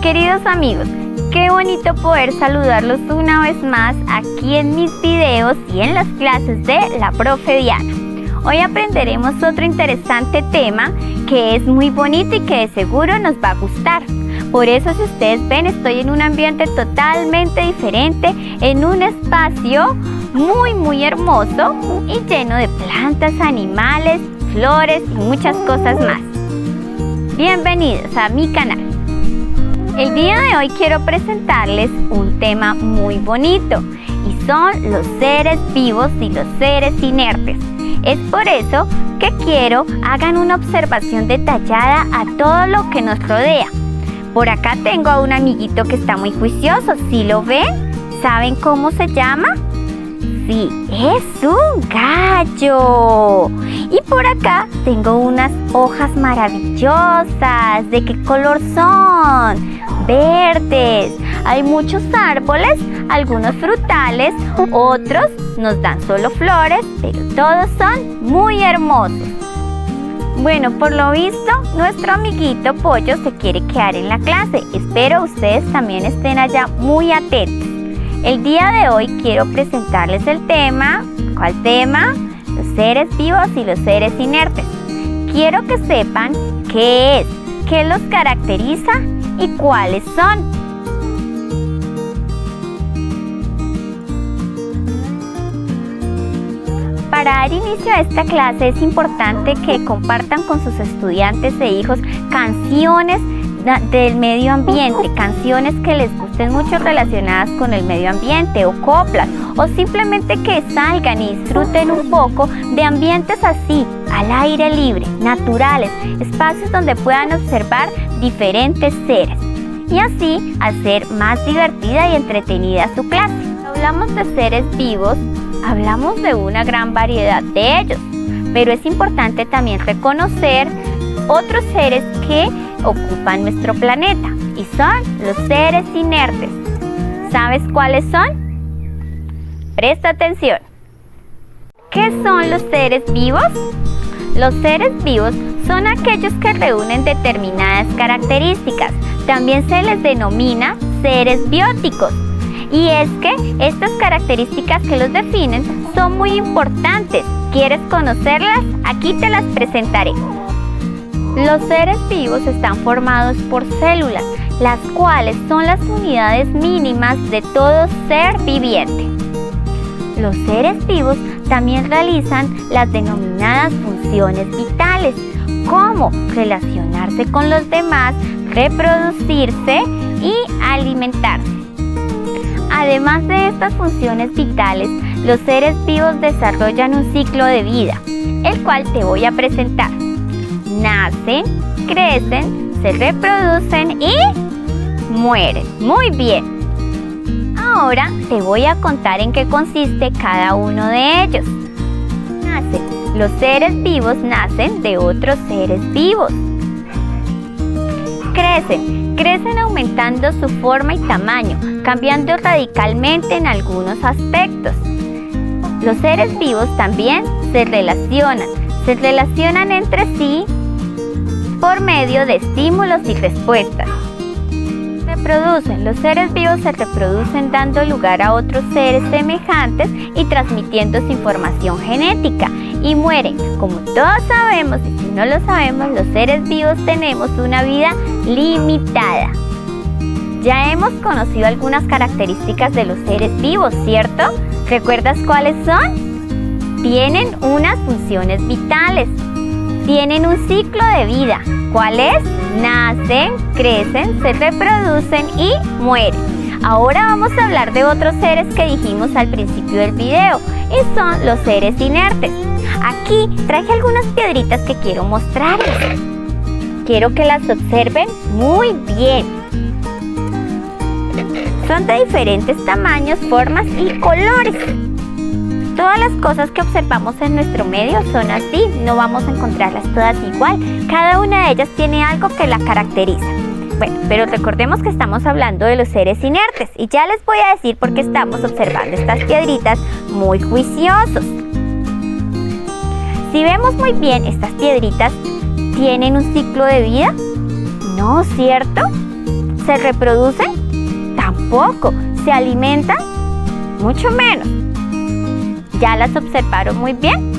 Queridos amigos, qué bonito poder saludarlos una vez más aquí en mis videos y en las clases de la profe Diana. Hoy aprenderemos otro interesante tema que es muy bonito y que de seguro nos va a gustar. Por eso, si ustedes ven, estoy en un ambiente totalmente diferente, en un espacio muy hermoso y lleno de plantas, animales, flores y muchas cosas más. Bienvenidos a mi canal. El día de hoy quiero presentarles un tema muy bonito y son los seres vivos y los seres inertes. Es por eso que quiero hagan una observación detallada a todo lo que nos rodea. Por acá tengo a un amiguito que está muy juicioso. ¿Sí lo ven? ¿Saben cómo se llama? Sí, es un gallo. Y por acá tengo unas hojas maravillosas. ¿De qué color son? Verdes. Hay muchos árboles, algunos frutales, otros nos dan solo flores, pero todos son muy hermosos. Bueno, por lo visto, nuestro amiguito Pollo se quiere quedar en la clase. Espero ustedes también estén allá muy atentos. El día de hoy quiero presentarles el tema. ¿Cuál tema? Los seres vivos y los seres inertes. Quiero que sepan qué es, qué los caracteriza y cuáles son. Para dar inicio a esta clase es importante que compartan con sus estudiantes e hijos canciones del medio ambiente, canciones que les gusten mucho relacionadas con el medio ambiente o coplas, o simplemente que salgan y disfruten un poco de ambientes así, al aire libre, naturales, espacios donde puedan observar diferentes seres y así hacer más divertida y entretenida su clase. Hablamos de seres vivos, hablamos de una gran variedad de ellos, pero es importante también reconocer otros seres que ocupan nuestro planeta y son los seres inertes. ¿Sabes cuáles son? Presta atención. ¿Qué son los seres vivos? Los seres vivos son aquellos que reúnen determinadas características. También se les denomina seres bióticos. Y es que estas características que los definen son muy importantes. ¿Quieres conocerlas? Aquí te las presentaré. Los seres vivos están formados por células, las cuales son las unidades mínimas de todo ser viviente. Los seres vivos también realizan las denominadas funciones vitales, como relacionarse con los demás, reproducirse y alimentarse. Además de estas funciones vitales, los seres vivos desarrollan un ciclo de vida, el cual te voy a presentar. Nacen, crecen, se reproducen y mueren. Muy bien. Ahora te voy a contar en qué consiste cada uno de ellos. Nacen. Los seres vivos nacen de otros seres vivos. Crecen aumentando su forma y tamaño, cambiando radicalmente en algunos aspectos. Los seres vivos también se relacionan entre sí por medio de estímulos y respuestas. Los seres vivos se reproducen dando lugar a otros seres semejantes y transmitiendo su información genética. Y mueren. Como todos sabemos, y si no lo sabemos, los seres vivos tenemos una vida limitada. Ya hemos conocido algunas características de los seres vivos, ¿cierto? ¿Recuerdas cuáles son? Tienen unas funciones vitales. Tienen un ciclo de vida. ¿Cuál es? Nacen, crecen, se reproducen y mueren. Ahora vamos a hablar de otros seres que dijimos al principio del video y son los seres inertes. Aquí traje algunas piedritas que quiero mostrarles. Quiero que las observen muy bien. Son de diferentes tamaños, formas y colores. Todas las cosas que observamos en nuestro medio son así, no vamos a encontrarlas todas igual. Cada una de ellas tiene algo que la caracteriza. Bueno, pero recordemos que estamos hablando de los seres inertes y ya les voy a decir por qué estamos observando estas piedritas muy juiciosos. Si vemos muy bien, estas piedritas tienen un ciclo de vida, ¿no? ¿Cierto? ¿Se reproducen? Tampoco. ¿Se alimentan? Mucho menos. ¿Ya las observaron muy bien?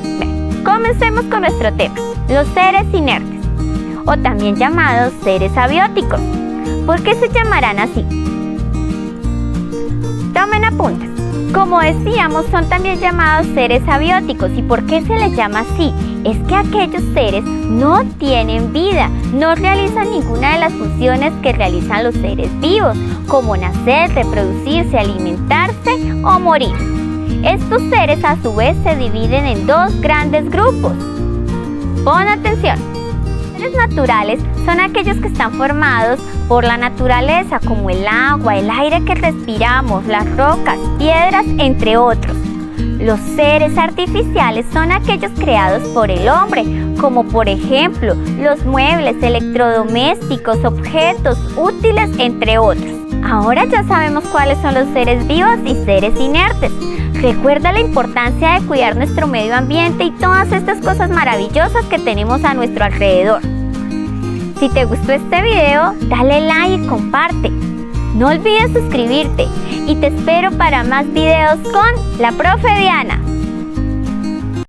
Bien, comencemos con nuestro tema, los seres inertes, o también llamados seres abióticos. ¿Por qué se llamarán así? Tomen apuntes. Como decíamos, son también llamados seres abióticos. ¿Y por qué se les llama así? Es que aquellos seres no tienen vida, no realizan ninguna de las funciones que realizan los seres vivos, como nacer, reproducirse, alimentarse o morir. Estos seres a su vez se dividen en dos grandes grupos. Pon atención. Los seres naturales son aquellos que están formados por la naturaleza, como el agua, el aire que respiramos, las rocas, piedras, entre otros. Los seres artificiales son aquellos creados por el hombre, como por ejemplo los muebles, electrodomésticos, objetos útiles, entre otros. Ahora ya sabemos cuáles son los seres vivos y seres inertes. Recuerda la importancia de cuidar nuestro medio ambiente y todas estas cosas maravillosas que tenemos a nuestro alrededor. Si te gustó este video, dale like y comparte. No olvides suscribirte y te espero para más videos con la Profe Diana.